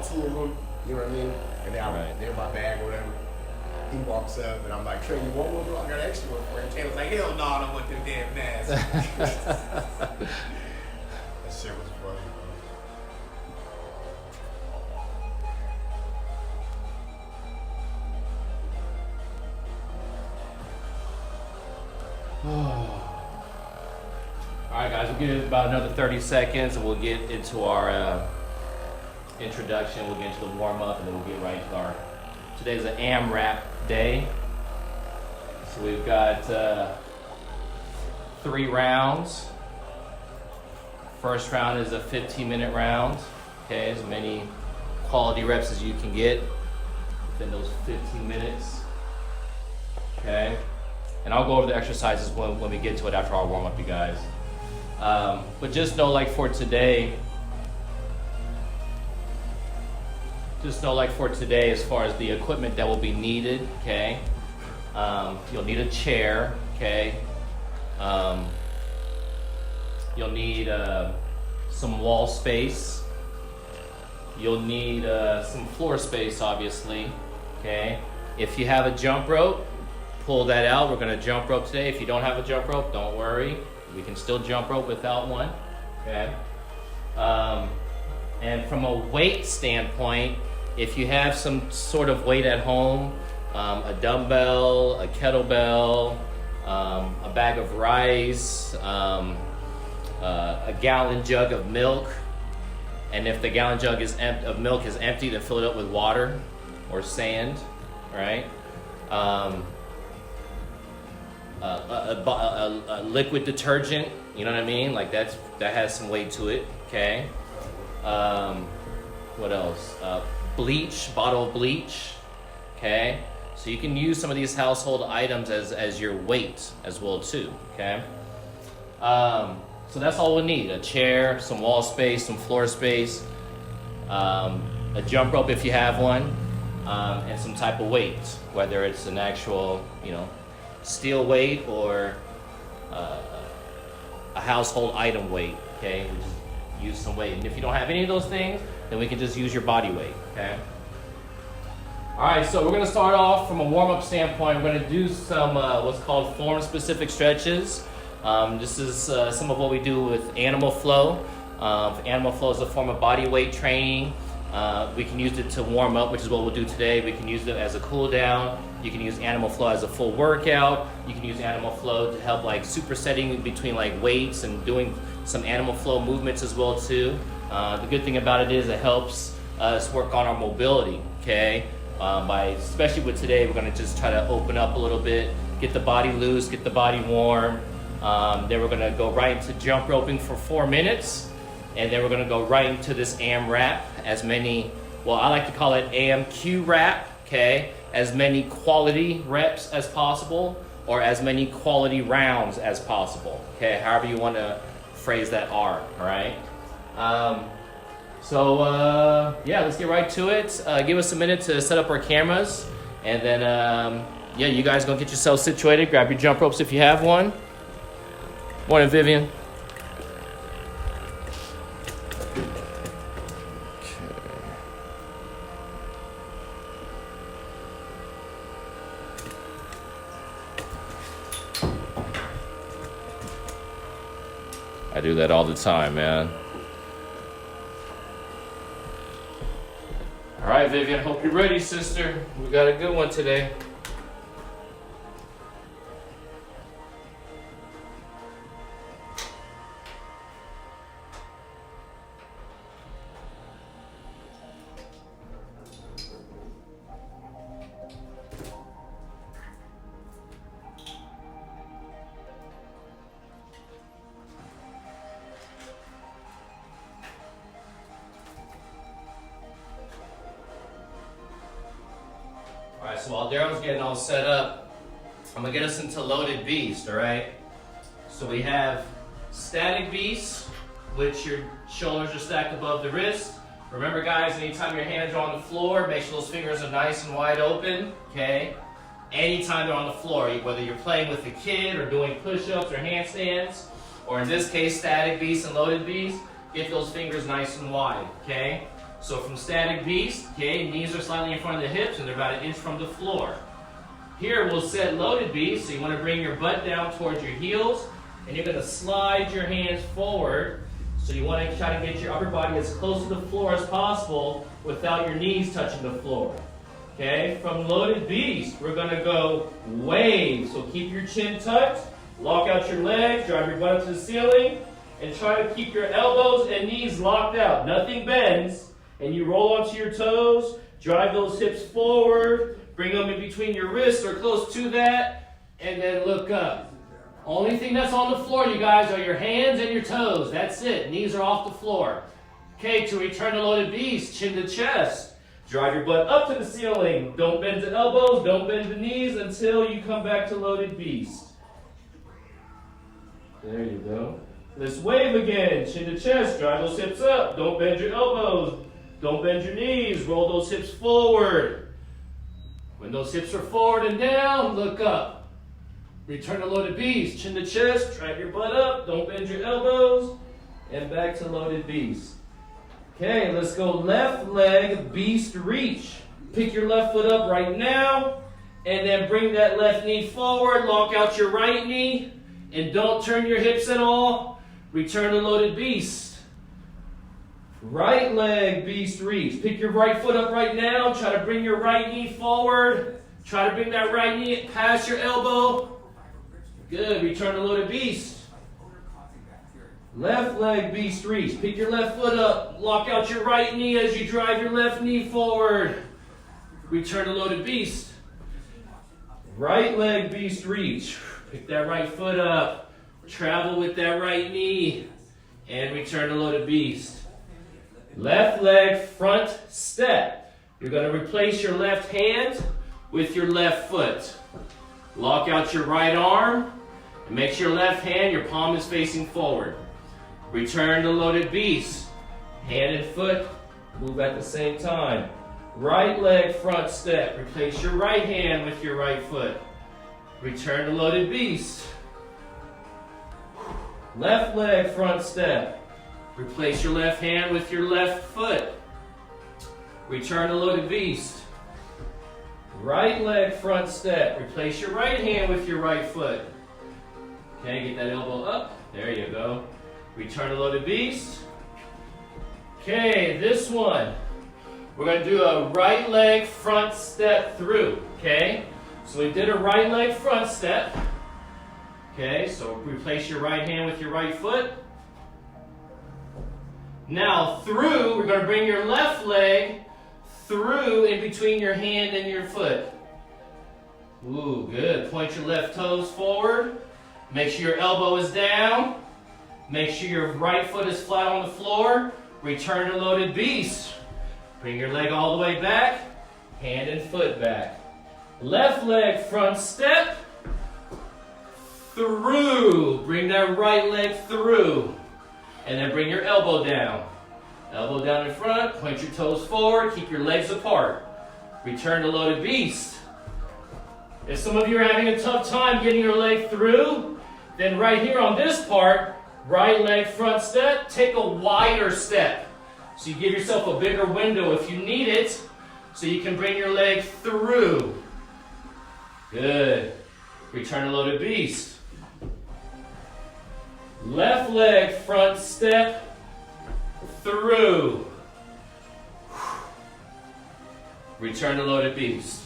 about 2 of them, you know what I mean? And they're in my bag or whatever. He walks up and I'm like, Trey, you want one, bro? I got an extra one for you. Taylor's like, hell no, I don't want them damn masks. That shit was funny, All right, guys, we'll give it about another 30 seconds and we'll get into our introduction. We'll get into the warm up and then we'll get right into our, today's an AMRAP day. So we've got 3 rounds. First round is a 15-minute round. Okay, as many quality reps as you can get within those 15 minutes. Okay, and I'll go over the exercises when we get to it after our warm up, you guys. But just know, like for today, as far as the equipment that will be needed, okay? You'll need a chair, okay? You'll need some wall space. You'll need some floor space, obviously, okay? If you have a jump rope, pull that out. We're gonna jump rope today. If you don't have a jump rope, don't worry. We can still jump rope without one, okay? And from a weight standpoint, if you have some sort of weight at home, a dumbbell, a kettlebell, a bag of rice, a gallon jug of milk, and if the gallon jug of milk is empty, then fill it up with water or sand, right? A liquid detergent, you know what I mean? Like that has some weight to it, okay? What else? Bleach, bottle of bleach, okay? So you can use some of these household items as your weight as well too, okay? So that's all we'll need: a chair, some wall space, some floor space, a jump rope if you have one, and some type of weight, whether it's an actual, steel weight or a household item weight, okay? We just use some weight. And if you don't have any of those things, then we can just use your body weight, okay? All right, so we're gonna start off from a warm-up standpoint. We're gonna do some what's called form-specific stretches. This is some of what we do with animal flow. Animal flow is a form of body weight training. We can use it to warm up, which is what we'll do today. We can use it as a cool down. You can use animal flow as a full workout. You can use animal flow to help like supersetting between like weights and doing some animal flow movements as well too. The good thing about it is it helps us work on our mobility, okay? Especially with today, we're gonna just try to open up a little bit, get the body loose, get the body warm. Then we're gonna go right into jump roping for 4 minutes. And then we're gonna go right into this AMRAP, I like to call it AMQRAP, okay? As many quality reps as possible, or as many quality rounds as possible, okay? However you wanna phrase that R, all right? Let's get right to it. Give us a minute to set up our cameras, and then, you guys gonna get yourselves situated. Grab your jump ropes if you have one. Morning, Vivian. I do that all the time, man. All right, Vivian, hope you're ready, sister. We got a good one today. All right, so while Daryl's getting all set up, I'm gonna get us into loaded beast, all right? So we have static beast, which your shoulders are stacked above the wrist. Remember guys, anytime your hands are on the floor, make sure those fingers are nice and wide open, okay? Anytime they're on the floor, whether you're playing with a kid or doing push-ups or handstands, or in this case, static beast and loaded beast, get those fingers nice and wide, okay? So from static beast, okay, knees are slightly in front of the hips and they're about 1 inch from the floor. Here we'll set loaded beast, so you want to bring your butt down towards your heels and you're going to slide your hands forward. So you want to try to get your upper body as close to the floor as possible without your knees touching the floor. Okay, from loaded beast, we're going to go wave. So keep your chin tucked, lock out your legs, drive your butt up to the ceiling, and try to keep your elbows and knees locked out. Nothing bends. And you roll onto your toes, drive those hips forward, bring them in between your wrists or close to that, and then look up. Only thing that's on the floor, you guys, are your hands and your toes. That's it. Knees are off the floor. Okay, to return to loaded beast, chin to chest. Drive your butt up to the ceiling. Don't bend the elbows, don't bend the knees until you come back to loaded beast. There you go. Let's wave again. Chin to chest. Drive those hips up. Don't bend your elbows. Don't bend your knees. Roll those hips forward. When those hips are forward and down, look up. Return to loaded beast. Chin to chest. Drive your butt up. Don't bend your elbows. And back to loaded beast. Okay, let's go left leg beast reach. Pick your left foot up right now. And then bring that left knee forward. Lock out your right knee. And don't turn your hips at all. Return to loaded beast. Right leg beast reach. Pick your right foot up right now. Try to bring your right knee forward. Try to bring that right knee past your elbow. Good. Return to loaded beast. Left leg beast reach. Pick your left foot up. Lock out your right knee as you drive your left knee forward. Return to loaded beast. Right leg beast reach. Pick that right foot up. Travel with that right knee. And return to loaded beast. Left leg front step. You're going to replace your left hand with your left foot. Lock out your right arm. And make sure your left hand, your palm is facing forward. Return to loaded beast. Hand and foot move at the same time. Right leg front step. Replace your right hand with your right foot. Return to loaded beast. Left leg front step. Replace your left hand with your left foot. Return to loaded beast. Right leg front step. Replace your right hand with your right foot. Okay, get that elbow up. There you go. Return to loaded beast. Okay, this one. We're going to do a right leg front step through. Okay, so we did a right leg front step. Okay, so replace your right hand with your right foot. Now through, we're going to bring your left leg through in between your hand and your foot. Ooh, good. Point your left toes forward. Make sure your elbow is down. Make sure your right foot is flat on the floor. Return to loaded beast. Bring your leg all the way back. Hand and foot back. Left leg front step. Through. Bring that right leg through. And then bring your elbow down. Elbow down in front. Point your toes forward. Keep your legs apart. Return to loaded beast. If some of you are having a tough time getting your leg through, then right here on this part, right leg front step, take a wider step. So you give yourself a bigger window if you need it, so you can bring your leg through. Good. Return to loaded beast. Left leg front step, through. Return to loaded beast.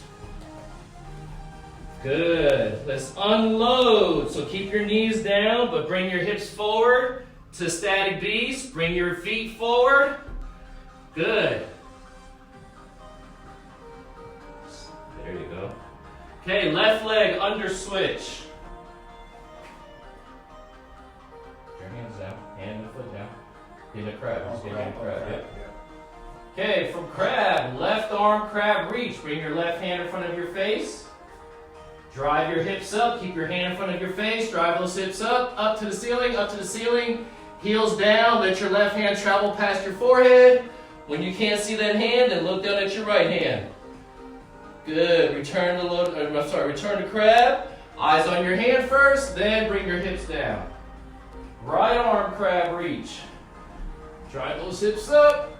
Good. Let's unload. So keep your knees down, but bring your hips forward to static beast. Bring your feet forward. Good. There you go. Okay, left leg under switch. Your hands down, hand and foot down. In a crab. Just get in a crab. Yep. Okay, from crab, left arm crab reach. Bring your left hand in front of your face. Drive your hips up. Keep your hand in front of your face. Drive those hips up to the ceiling, up to the ceiling. Heels down. Let your left hand travel past your forehead. When you can't see that hand, then look down at your right hand. Good. Return to crab. Eyes on your hand first, then bring your hips down. Right arm crab reach. Drive those hips up.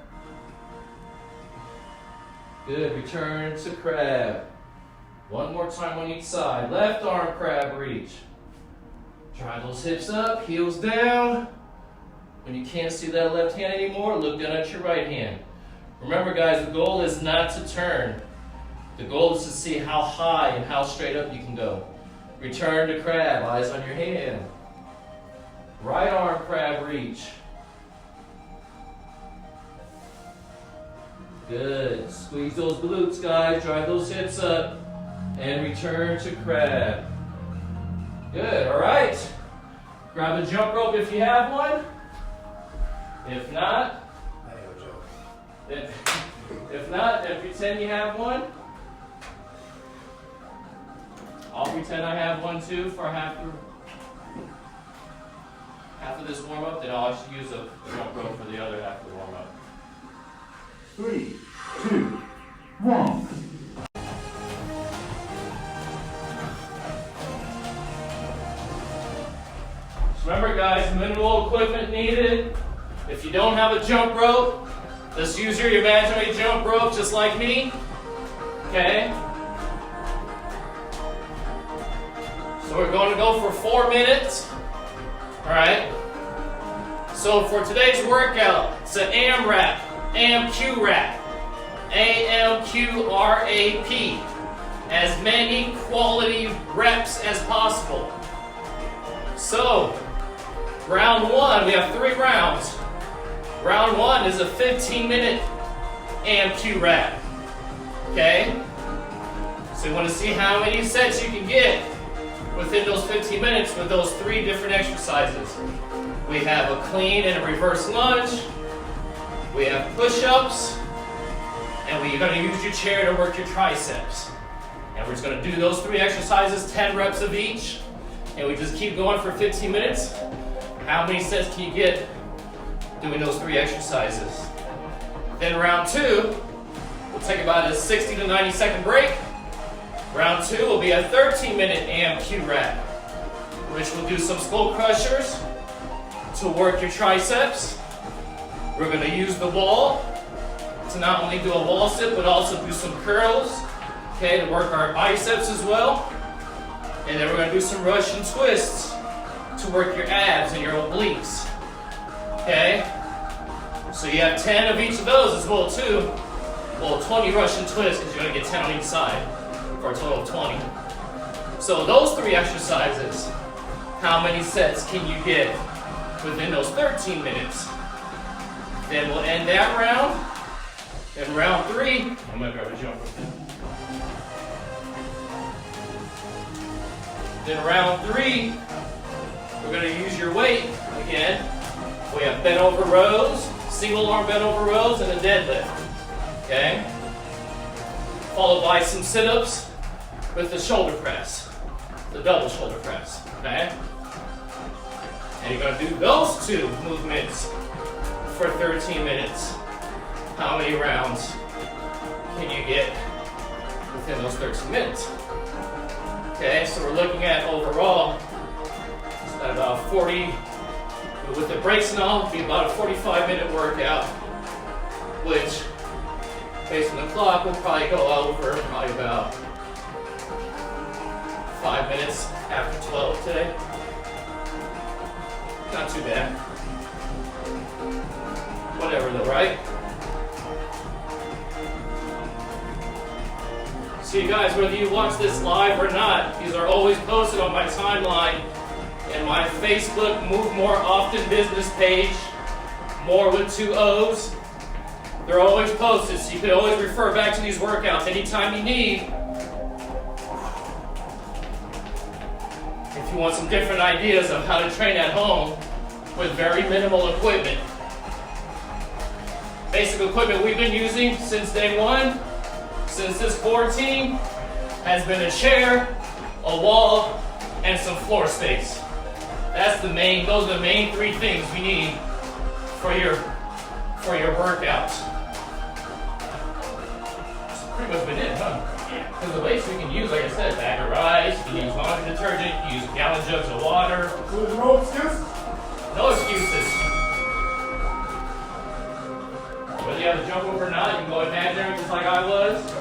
Good, return to crab. One more time on each side. Left arm crab reach. Drive those hips up, heels down. When you can't see that left hand anymore, look down at your right hand. Remember guys, the goal is not to turn. The goal is to see how high and how straight up you can go. Return to crab, eyes on your hand. Right arm crab reach. Good. Squeeze those glutes, guys. Drive those hips up. And return to crab. Good. All right. Grab a jump rope if you have one. If not, then pretend you have one. I'll pretend I have one too for half of this warm up. Then I'll actually use a jump rope for the other half of the warm up. 3, 2, 1. Remember guys, minimal equipment needed. If you don't have a jump rope, just use your imaginary jump rope just like me. Okay? So we're going to go for 4 minutes. Alright? So for today's workout, it's an AMRAP, AMQRAP, AMQRAP. As many quality reps as possible. So, round 1, we have 3 rounds. Round 1 is a 15-minute AMQRAP. Okay? So you want to see how many sets you can get within those 15 minutes with those 3 different exercises. We have a clean and a reverse lunge. We have push-ups. And we're going to use your chair to work your triceps. And we're just going to do those 3 exercises, 10 reps of each. And we just keep going for 15 minutes. How many sets can you get doing those 3 exercises? Then round 2, we'll take about a 60 to 90 second break. Round 2 will be a 13-minute AMQRAP, which will do some skull crushers to work your triceps. We're going to use the wall to not only do a wall sit, but also do some curls, okay, to work our biceps as well. And then we're going to do some Russian twists to work your abs and your obliques. Okay? So you have 10 of each of those as well too. Well, 20 Russian twists because you're going to get 10 on each side for a total of 20. So those 3 exercises, how many sets can you get within those 13 minutes? Then we'll end that round. Then round 3, I'm going to grab a jump rope. Then round 3, we're going to use your weight again. We have bent over rows, single arm bent over rows, and a deadlift. Okay? Followed by some sit-ups with the shoulder press, the double shoulder press. Okay? And you're going to do those 2 movements for 13 minutes. How many rounds can you get within those 13 minutes? Okay, so we're looking at overall, it's about 40, with the breaks and all, it'll be about a 45-minute workout, which, based on the clock, will probably go over probably about 5 minutes after 12 today. Not too bad. Whatever though, right? So you guys, whether you watch this live or not, these are always posted on my timeline and my Facebook Move More Often business page, more with 2 O's. They're always posted, so you can always refer back to these workouts anytime you need. If you want some different ideas of how to train at home with very minimal equipment. Basic equipment we've been using since day 1, since this core team, has been a chair, a wall, and some floor space. Those are the main 3 things we need for your workouts. That's pretty much been it, huh? Yeah. Because the weights we can use, like I said, bag of rice, you can use laundry detergent, you can use gallon jugs of water. So there's no excuse? No excuses. Whether you you have a jump rope or not, you can go imaginary just like I was.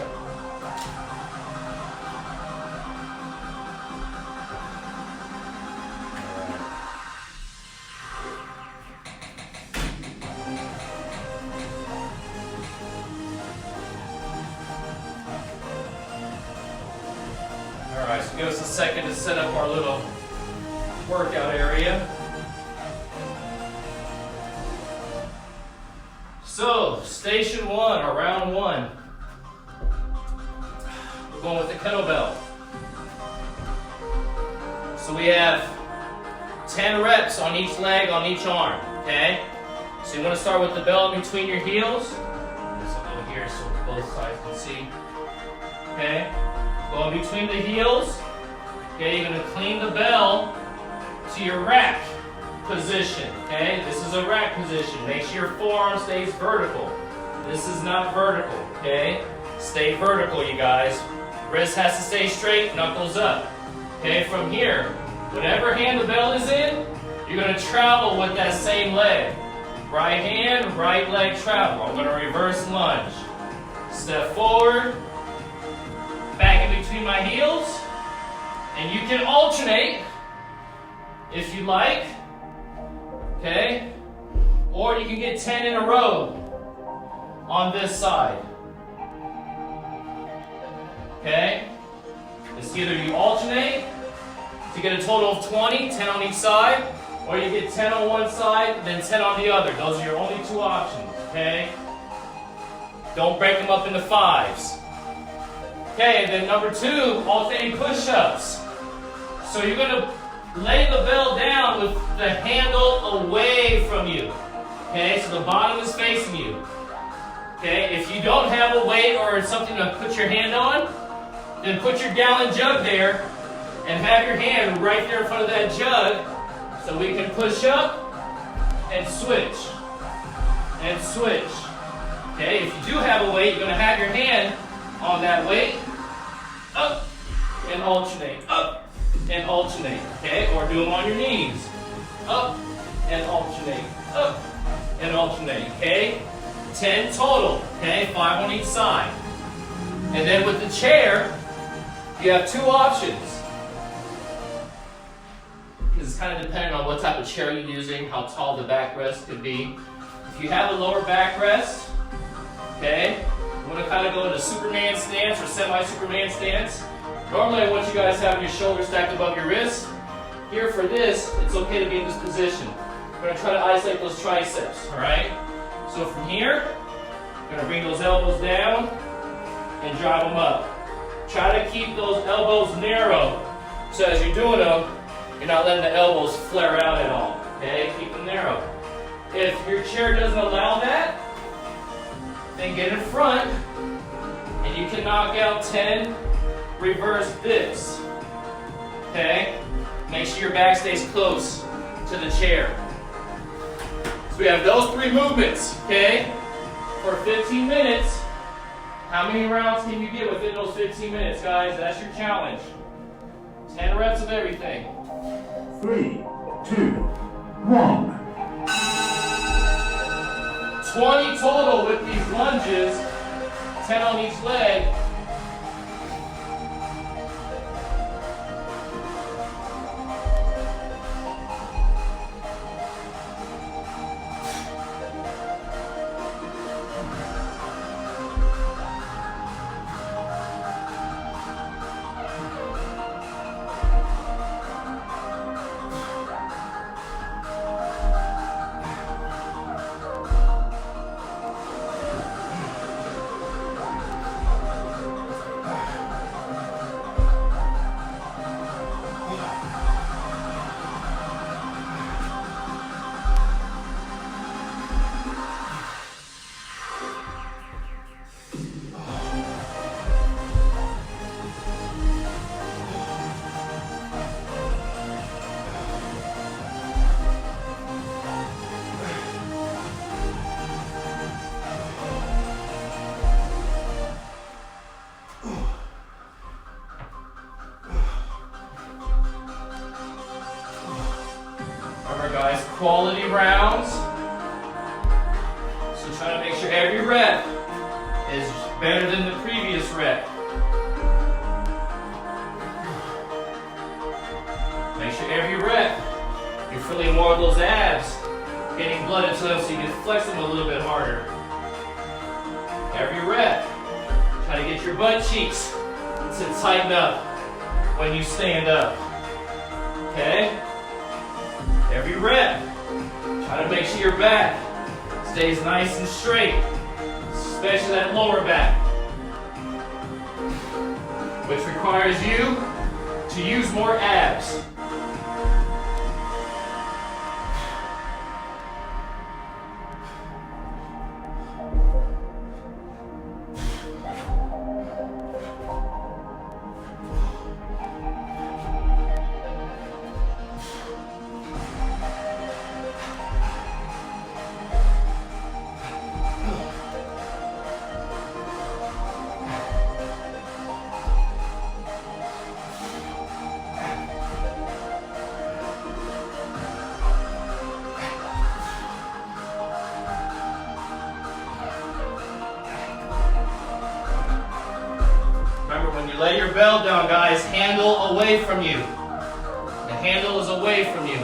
Alright, so give us a second to set up our little workout area. So, station one, or round one. We're going with the kettlebell. So we have 10 reps on each leg, on each arm, okay? So you want to start with the bell in between your heels. This will go here so both sides can see. Okay? Go in between the heels. Okay, you're going to clean the bell to your rack position. Okay, this is a rack position. Make sure your forearm stays vertical. This is not vertical. Okay, stay vertical, you guys. Wrist has to stay straight, knuckles up. Okay, from here, whatever hand the bell is in, you're going to travel with that same leg. Right hand, right leg travel. I'm going to reverse lunge. Step forward. Back in between my heels, and you can alternate if you like, okay? Or you can get 10 in a row on this side, okay? It's either you alternate to get a total of 20, 10 on each side, or you get 10 on one side, then 10 on the other. Those are your only two options, okay? Don't break them up into fives. Okay, and then number two, alternating push-ups. So you're going to lay the bell down with the handle away from you. Okay, so the bottom is facing you. Okay, if you don't have a weight or something to put your hand on, then put your gallon jug there and have your hand right there in front of that jug so we can push up and switch. And switch. Okay, if you do have a weight, you're going to have your hand on that weight, up and alternate, up and alternate, okay? Or do them on your knees, up and alternate, up and alternate, okay? 10 total, okay? 5 on each side. And then with the chair, you have two options. It's kind of dependent on what type of chair you're using, how tall the backrest could be. If you have a lower backrest, okay? I'm going to kind of go into Superman stance or semi-Superman stance. Normally I want you guys having your shoulders stacked above your wrists. Here for this, it's okay to be in this position. We're going to try to isolate those triceps, alright? So from here, we're going to bring those elbows down and drive them up. Try to keep those elbows narrow. So as you're doing them, you're not letting the elbows flare out at all. Okay? Keep them narrow. If your chair doesn't allow that, then get in front and you can knock out 10 reverse dips. Okay? Make sure your back stays close to the chair. So we have those three movements, okay? For 15 minutes. How many rounds can you get within those 15 minutes, guys? That's your challenge. 10 reps of everything. 3, 2, 1. 20 total with these lunges, 10 on each leg. flooded to them so you can flex them a little bit harder. Every rep, try to get your butt cheeks to tighten up when you stand up. Okay? Every rep, try to make sure your back stays nice and straight, especially that lower back, which requires you to use more abs. Lay your bell down, guys. Handle away from you. The handle is away from you.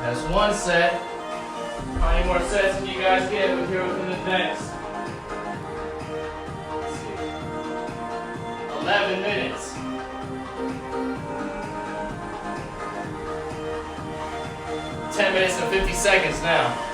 That's one set. How many more sets can you guys get here within the next? Let's see. 11 minutes. $10 minutes and 50 seconds now.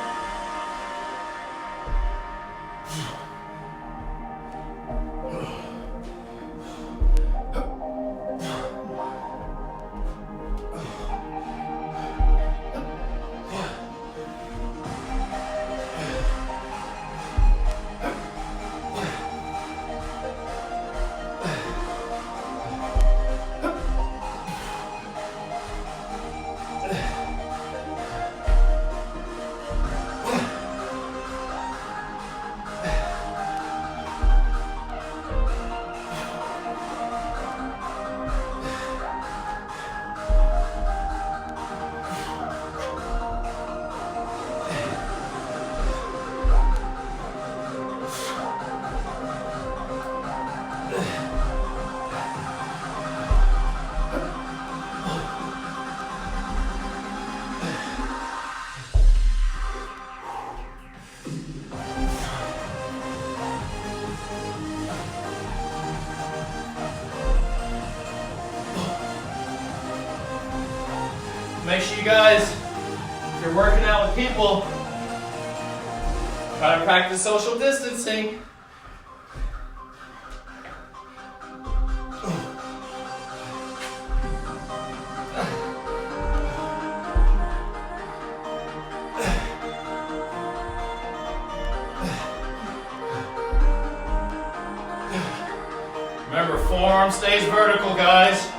Make sure you guys, if you're working out with people, try to practice social distancing. Remember, forearm stays vertical, guys.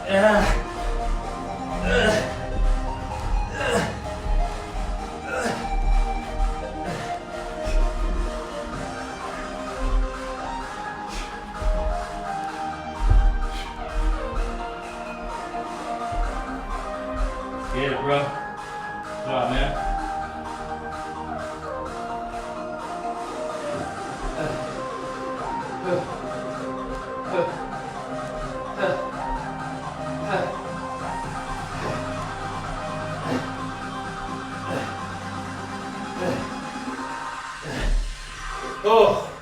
Get it, bro. Good job, man. Oh.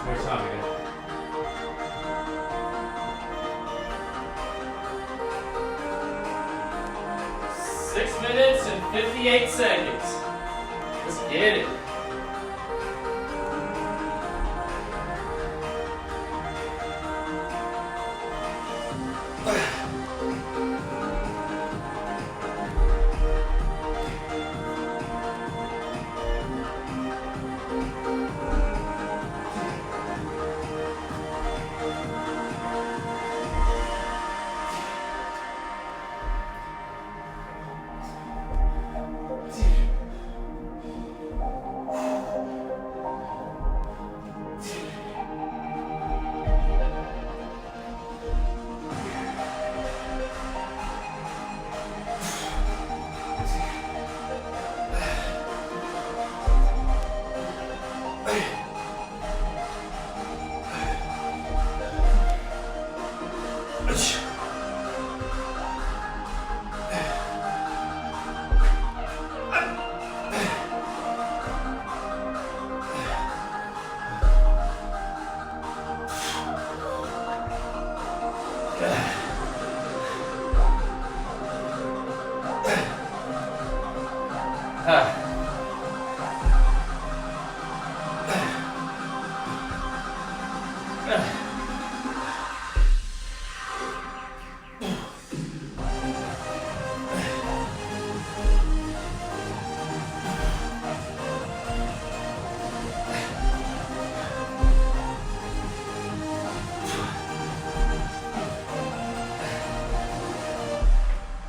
More time again. Six minutes and 58 seconds. Let's get it.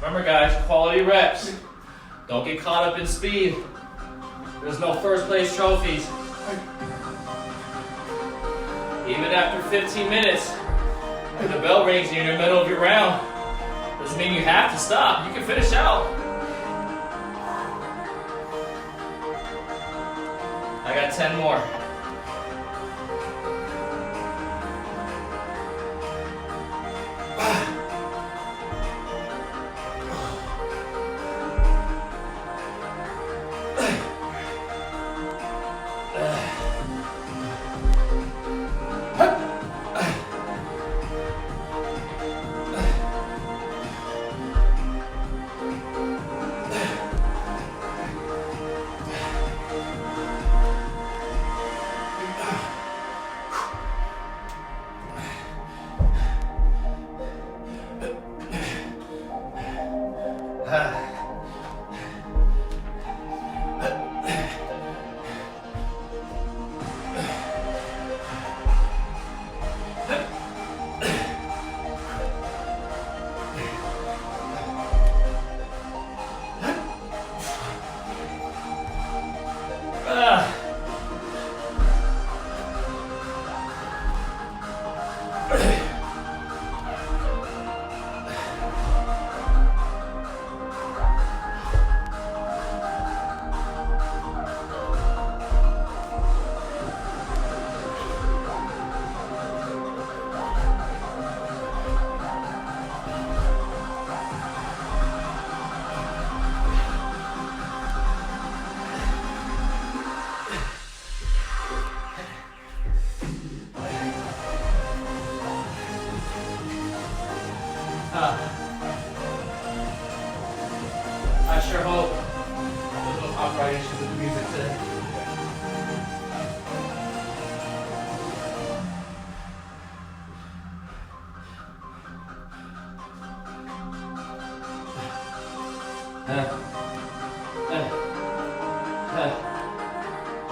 Remember guys, quality reps. Don't get caught up in speed. There's no first place trophies. Even after 15 minutes, if the bell rings and you're in the middle of your round, doesn't mean you have to stop. You can finish out. I got 10 more.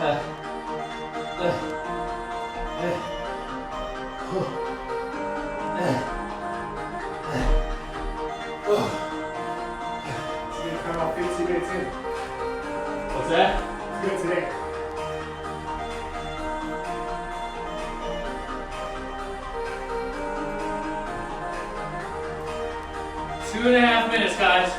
Come on, 15 minutes in. What's that? Good today. Two and a half minutes, guys.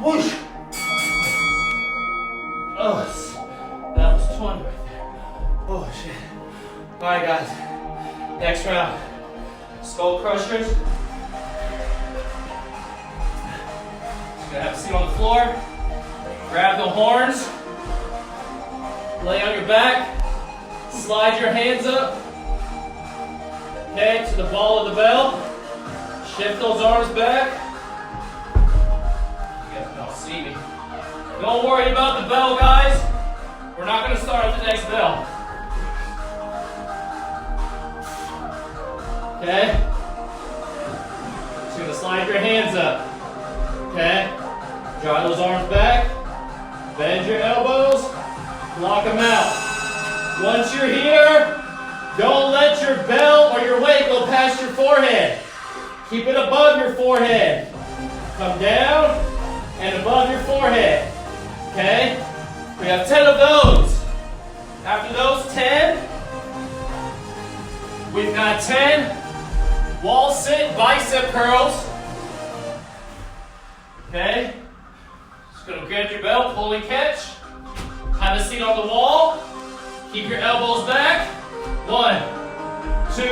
Whoosh! Oh, that was 20 right there. Oh, shit. All right, guys. Next round. Skull crushers. Just gonna have a seat on the floor. Grab the horns. Lay on your back. Slide your hands up. Okay, to the ball of the bell. Shift those arms back. You guys can all see me. Don't worry about the bell, guys. We're not going to start at the next bell. Okay? Just going to slide your hands up. Okay? Draw those arms back. Bend your elbows. Block them out. Once you're here, don't let your bell or your weight go past your forehead. Keep it above your forehead. Come down and above your forehead. Okay? We have 10 of those. After those 10, we've got 10 wall sit bicep curls. Okay? Just gonna grab your belt, pull and catch. Have a seat on the wall. Keep your elbows back. 1, 2,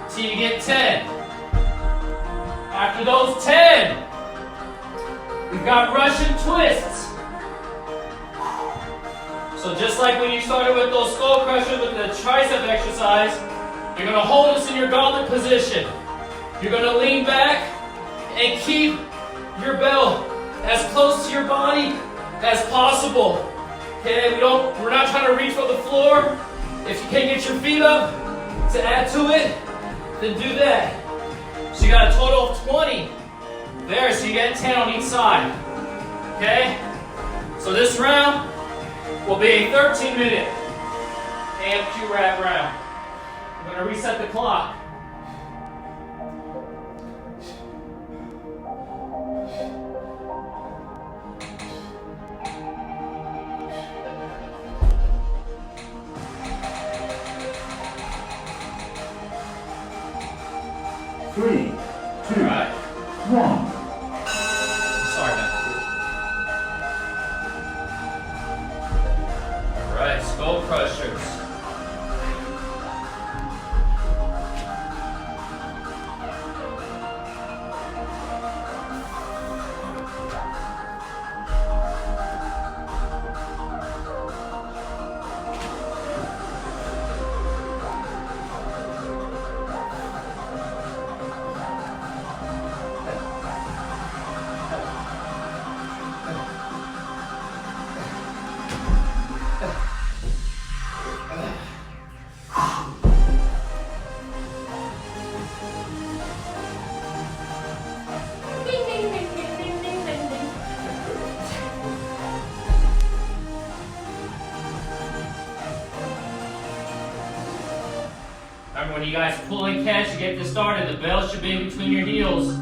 till you get 10. After those 10, we've got Russian twists. So just like when you started with those skull crushers with the tricep exercise, you're gonna hold this in your gauntlet position. You're gonna lean back and keep your belt as close to your body as possible. Okay, we're not trying to reach for the floor. If you can't get your feet up to add to it, then do that. So you got a total of 20 there, so you get 10 on each side. Okay? So this round will be a 13-minute AMQRAP round. I'm gonna reset the clock. Three, two, All right. one. Sorry, man. All right, skull crushers. Remember, when you guys pull and catch to get this started, the bell should be in between your heels.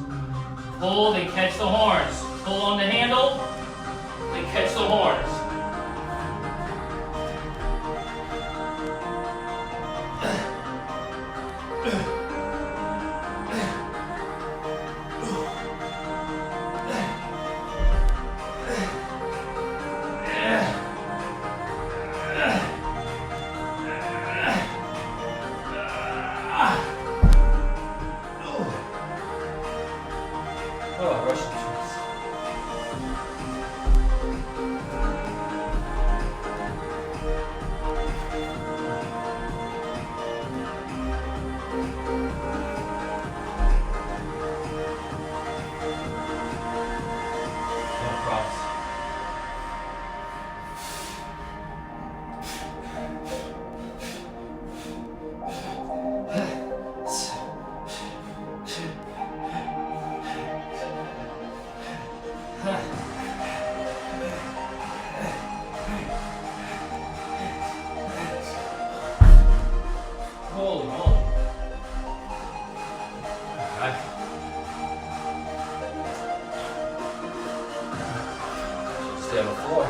Pull, then catch the horns. Pull on the handle, then catch the horns. Oh, Russian cheese. No props. Holy moly. Alright. Stay on the floor.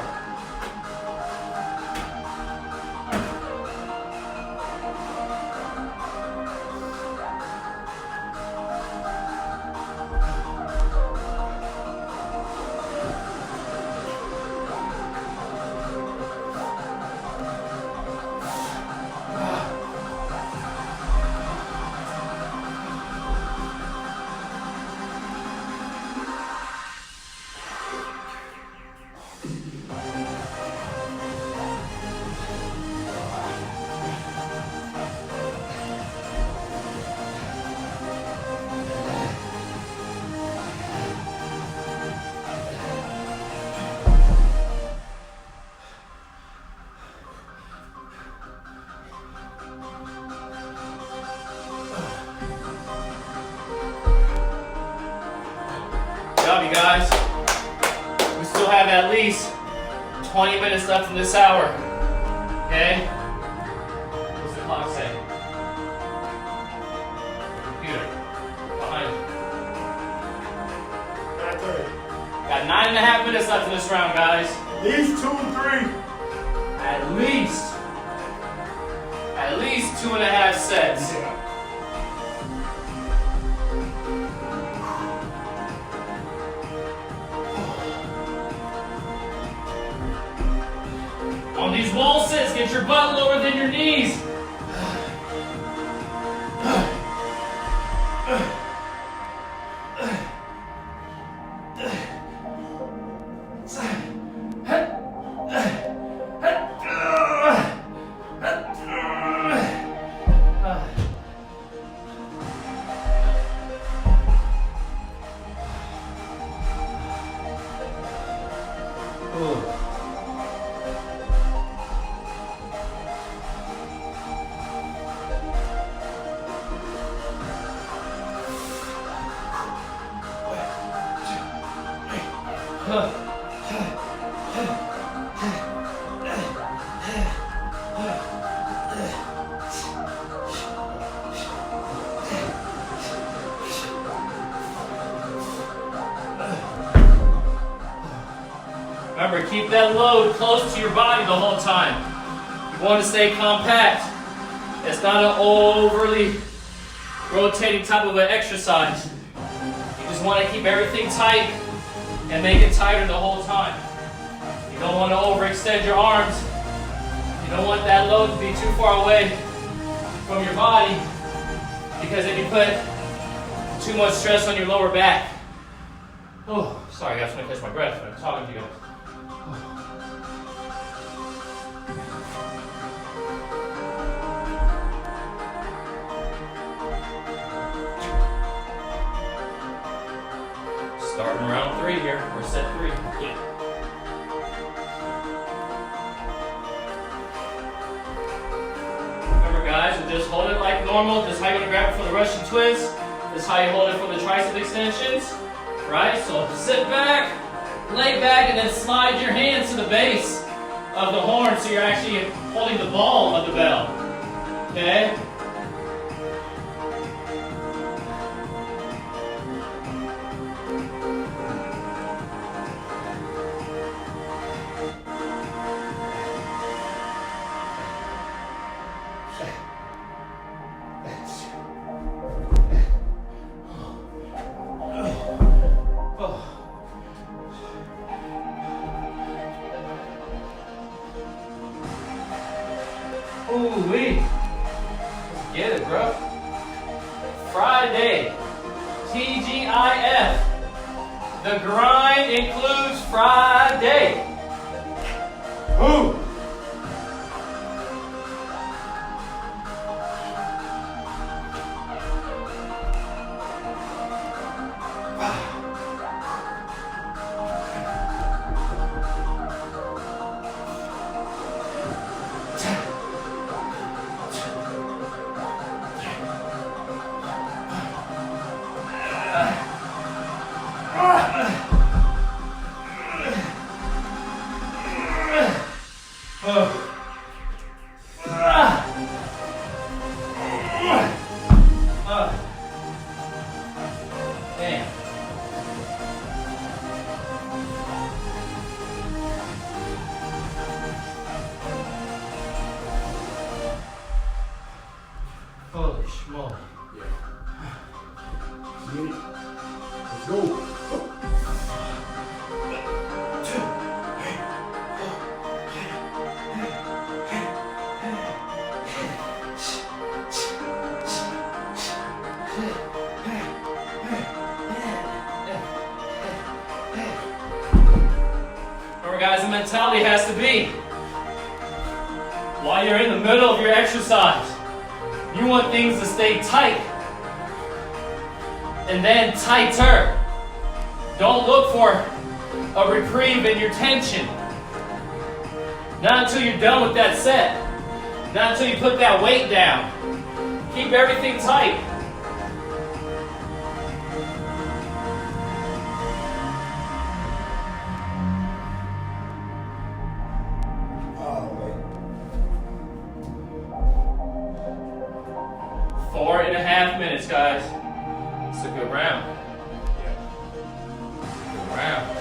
Good job, you guys. We still have at least 20 minutes left in this hour. Okay? What's the clock say? Computer. Behind you. 9:30. Got 9.5 minutes left in this round, guys. At least 2 and 3. At least 2.5 sets. Yeah. On these wall sits, get your butt lower than your knees. keep that load close to your body the whole time. You want to stay compact. It's not an overly rotating type of an exercise. You just want to keep everything tight and make it tighter the whole time. You don't want to overextend your arms. You don't want that load to be too far away from your body, because if you put too much stress on your lower back. Oh, sorry guys, I'm gonna catch my breath when I'm talking to you guys. Starting round 3 here, or set 3. Yeah. Remember guys, we'll just hold it like normal. This is how you're gonna grab it for the Russian twist. This is how you hold it for the tricep extensions. Right? So sit back, lay back, and then slide your hands to the base of the horn so you're actually holding the ball of the bell. Okay? Ooh-wee. Let's get it, bro. Friday. TGIF. The grind includes Friday. Ooh. Damn. Holy schmoly. Get it? Let's go. Remember guys, the mentality has to be, while you're in the middle of your exercise, you want things to stay tight and then tighter. Don't look for a reprieve in your tension. Not until you're done with that set. Not until you put that weight down. Keep everything tight. Oh, man. 4.5 minutes, guys. It's a good round. Good round.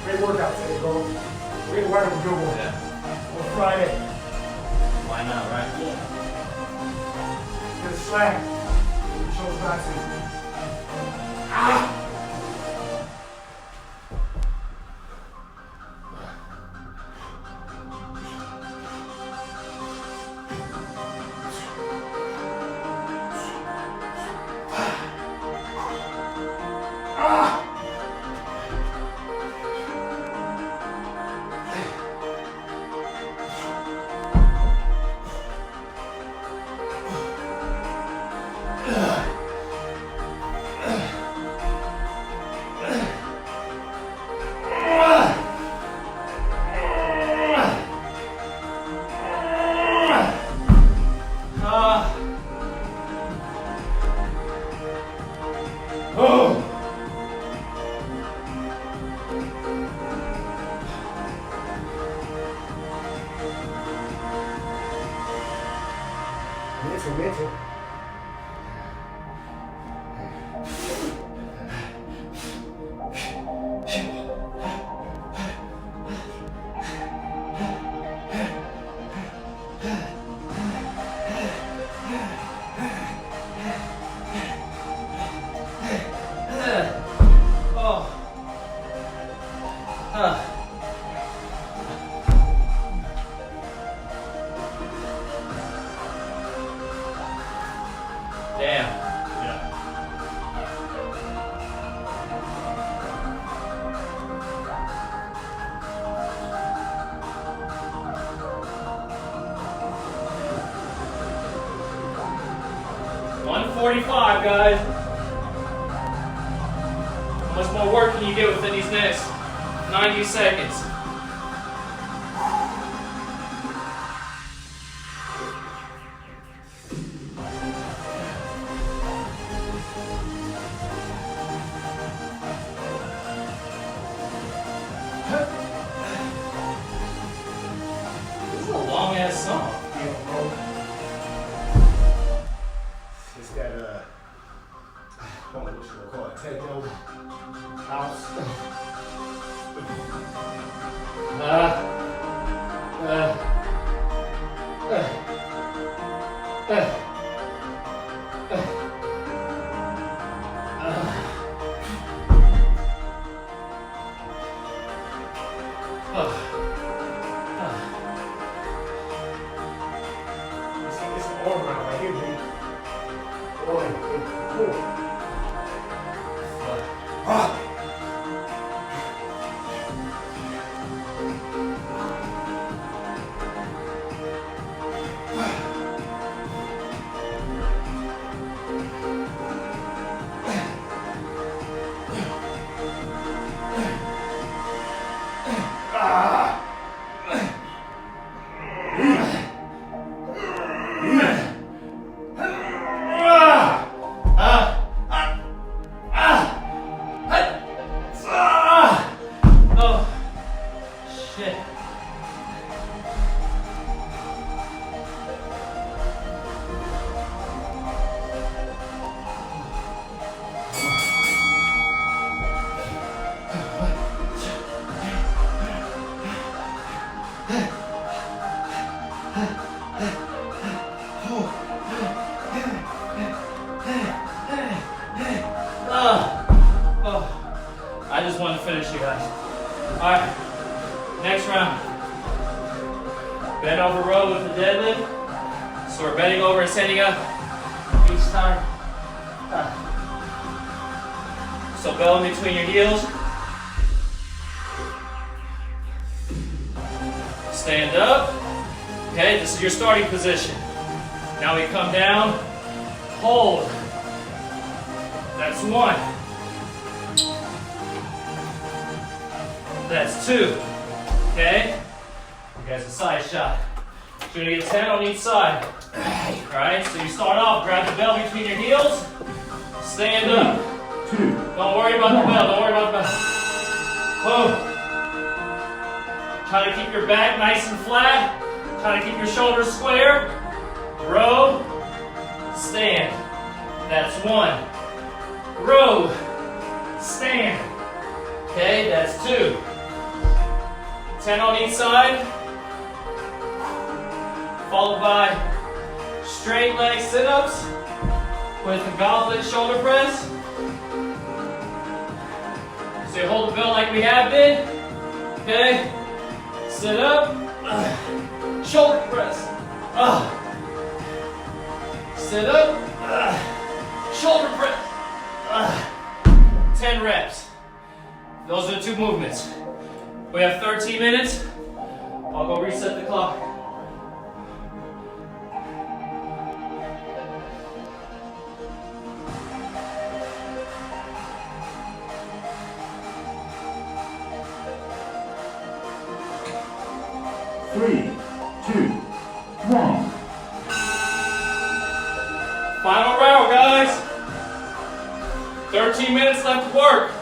Great workout today, bro. We're gonna learn a good one. Yeah. On Friday. Why not, right? Get a slack. You chose not to. Ah! Mental. Damn. Yeah. $145, guys. How much more work can you get within these next 90 seconds? This is a long ass song. It's that I don't know what you wanna call it, techno house. It's an arm around right here, dude. Cool. Oh, shit. I just wanted to finish you guys. All right, next round. Bend over row with the deadlift. So we're bending over and standing up each time. So bell in between your heels. Stand up. Okay, this is your starting position. Now we come down, hold. That's one. That's two. Okay? You guys, a side shot. You're gonna get 10 on each side. Alright, so you start off, grab the bell between your heels, stand up. Don't worry about the bell, don't worry about the bell. Boom. Try to keep your back nice and flat. Try to keep your shoulders square. Row, stand. That's one. Row, stand. Okay, that's two. 10 on each side. Followed by straight leg sit-ups with the goblet shoulder press. So you hold the bell like we have been. Okay, sit up, shoulder press. Sit up, shoulder press. 10 reps. Those are the two movements. We have 13 minutes. I'll go reset the clock. Three, two, one. Final round, guys. 13 minutes left to work.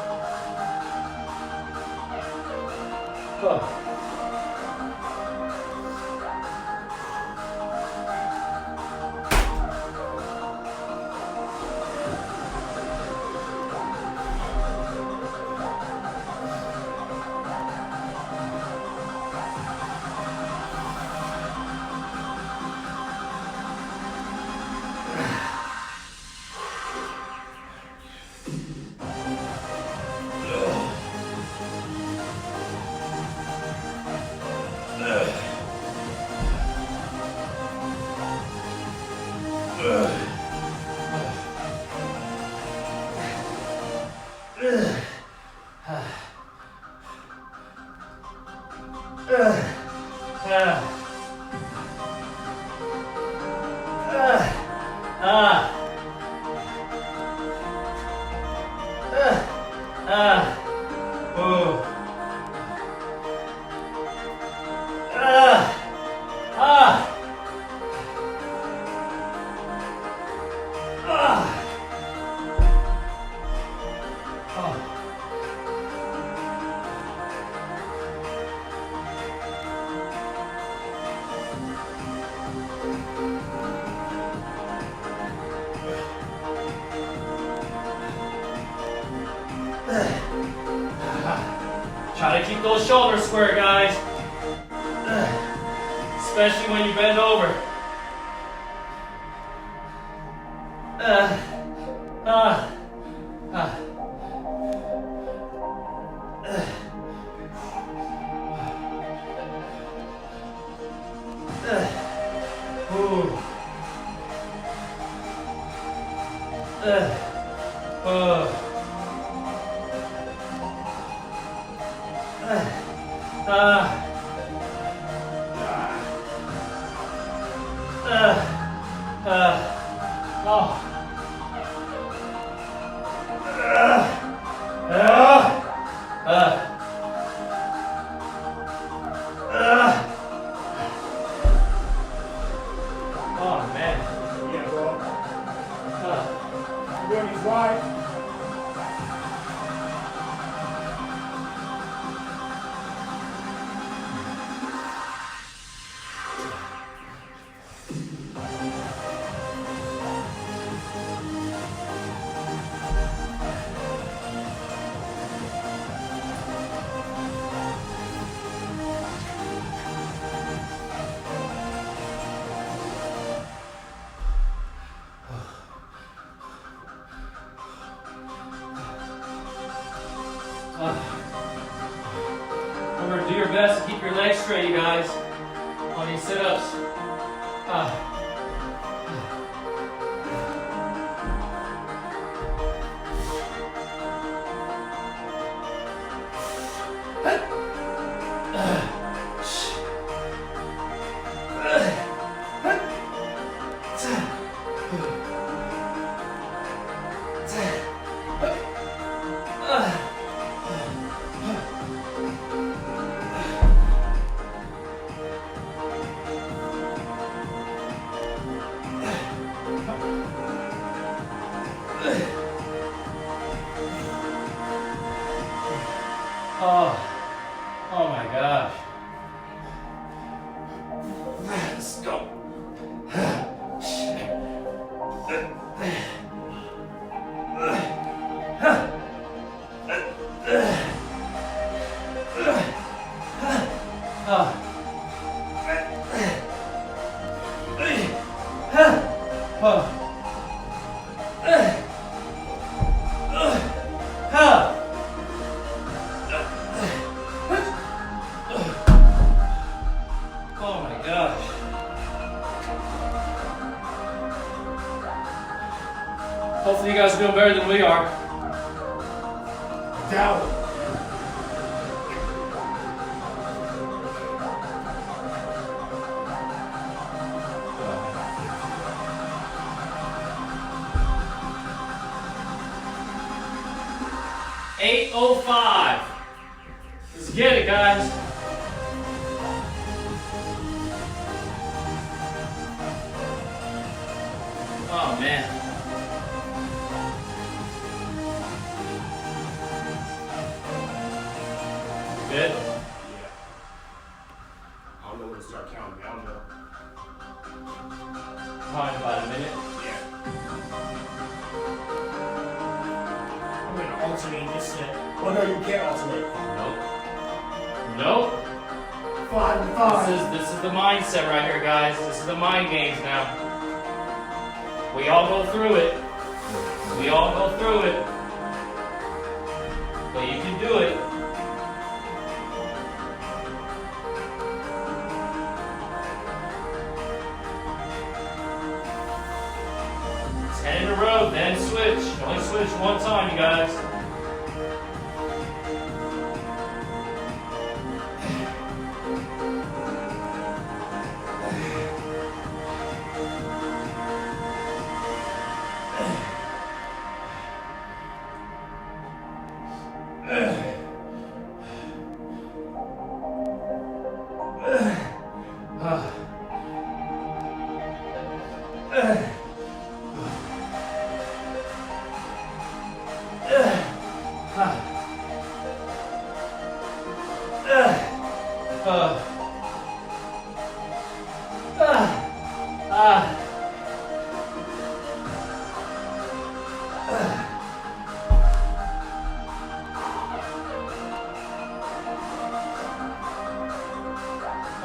Try to keep those shoulders square, guys. Especially when you bend over. Oh man. Yeah, bro. Doing these wide. Remember, do your best to keep your legs straight, you guys, on these sit-ups. Oh my gosh. Let's go. Oh my gosh. Hopefully you guys are doing better than we are. Down. 8:05. Let's get it, guys. Oh man. Good. Yeah. I don't know when to start counting down though. Probably about a minute. Yeah. I'm gonna alternate this set. Oh no, you can't alternate. Nope. 5 and 5. This is the mindset right here, guys. This is the mind games now. We all go through it. We all go through it. But you can do it. 10 in a row, then switch. Only switch one time, you guys.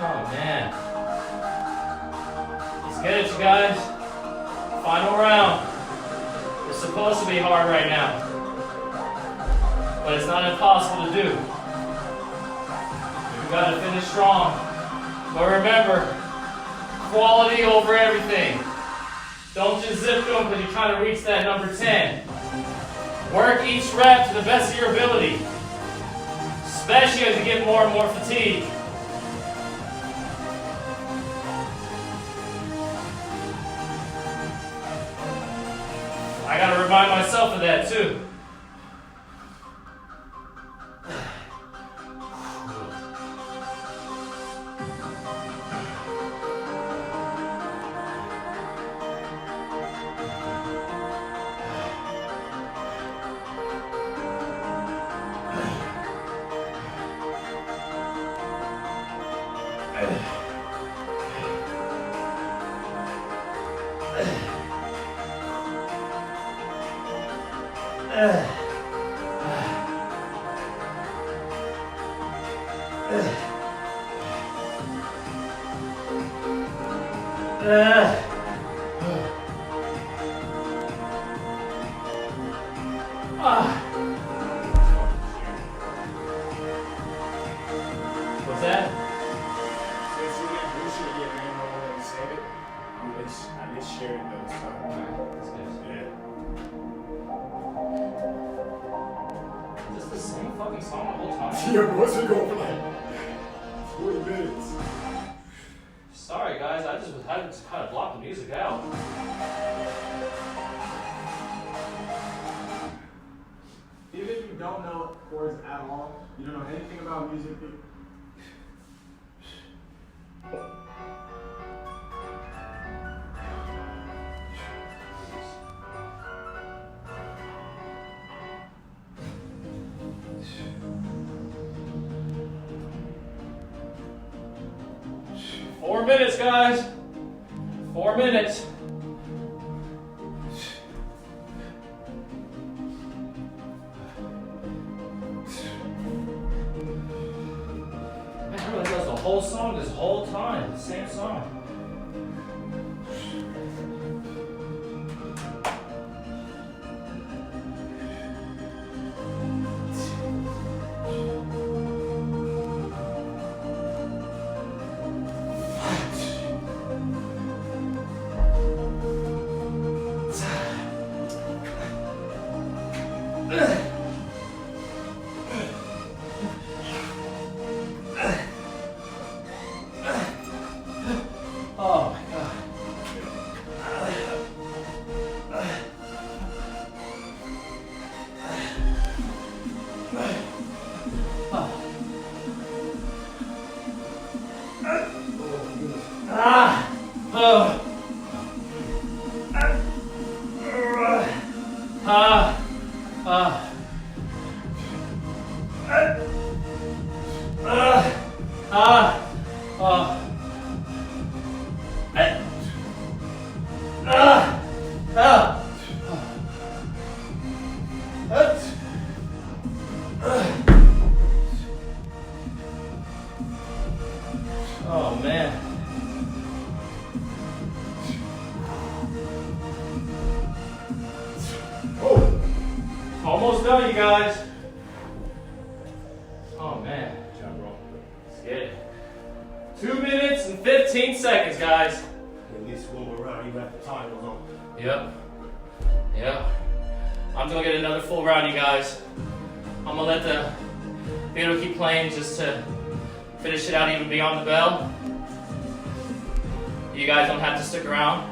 Oh man. Let's get it, you guys. Final round. It's supposed to be hard right now, but it's not impossible to do. You gotta finish strong. But remember, quality over everything. Don't just zip through them because you're trying to reach that number 10. Work each rep to the best of your ability, especially as you get more and more fatigued. I gotta remind myself of that too. What's that? I just shared it those times. Yeah. Is this the same fucking song the whole time? Your voice was going for like 40 minutes. Sorry guys, I just had to kind of block the music out. Even if you don't know chords at all, you don't know anything about music. 4 minutes, guys. 4 minutes. Man, I realized that was the whole song this whole time. The same song. Oh my god. Oh man. Oh, almost done, you guys. Oh man. Good job, bro. Let's get it. 2 minutes and 15 seconds, guys. At least one more round, even after time goes on. Yep. Yeah. I'm gonna get another full round, you guys. I'm gonna let the video keep playing just to finish it out even beyond the bell. You guys don't have to stick around.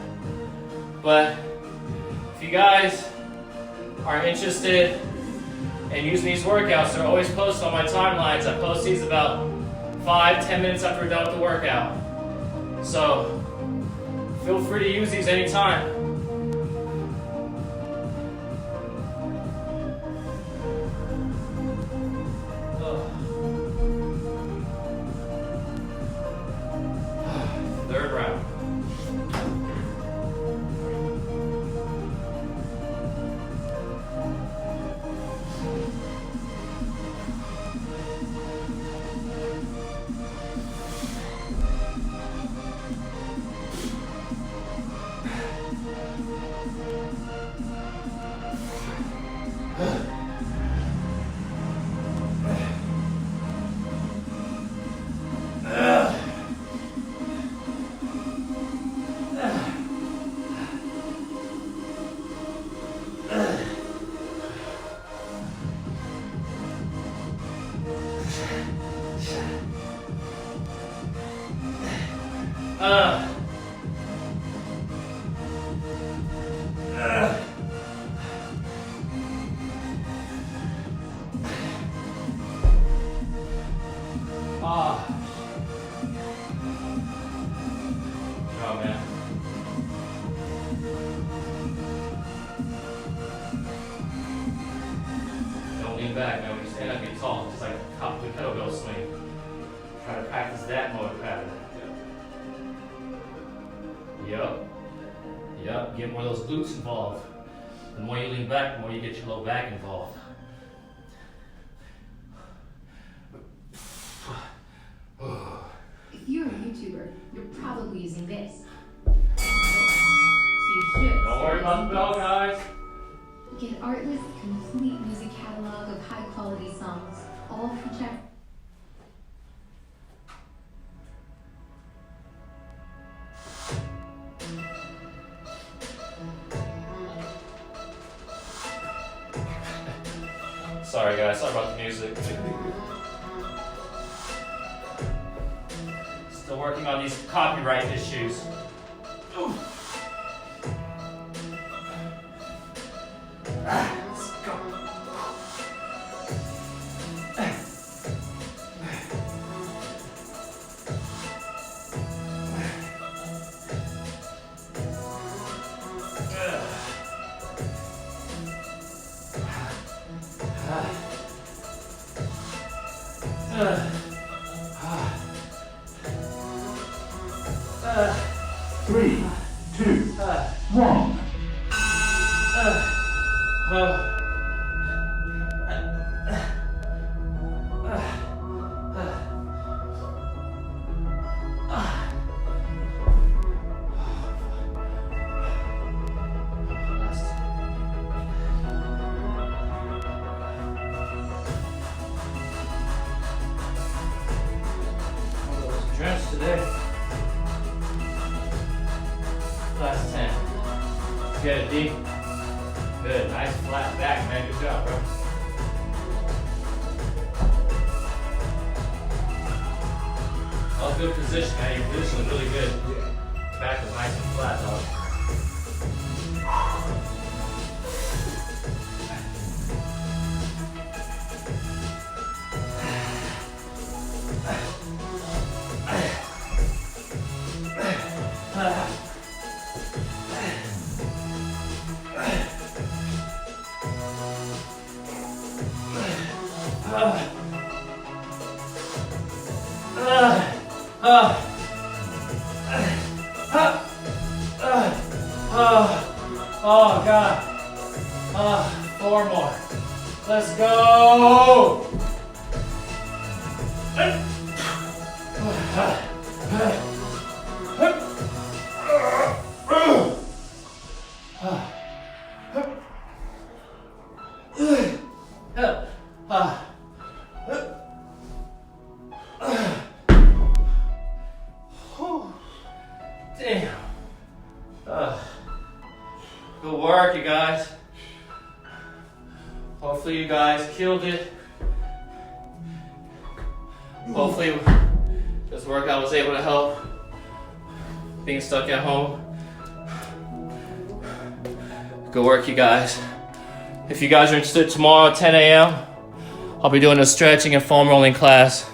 But if you guys are interested in using these workouts, they're always posted on my timelines. I post these about 5-10 minutes after we're done with the workout. So feel free to use these anytime. Third round. Oh man. Don't lean back, man. When you stand up, get tall. Just like a kettlebell swing. Try to practice that motor pattern. Yup. Yup. Get more of those glutes involved. The more you lean back, the more you get your low back involved. If you're a YouTuber, you're probably using this. So you should. Don't worry about the bell, guys. Get Artlist's complete music catalog of high quality songs, all project. Sorry guys, sorry about the music. Still working on these copyright issues. Let's go. Three, two, one. Drenched today. Last 10. Get it deep. Good. Nice flat back, man. Good job, bro. Oh, good position, man. Your position was really good. Back was nice and flat, dog. Oh God. 4 more. Let's go. Damn. Good work, you guys. Hopefully you guys killed it. Hopefully this workout was able to help being stuck at home. Good work, you guys. If you guys are interested, tomorrow at 10 a.m., I'll be doing a stretching and foam rolling class.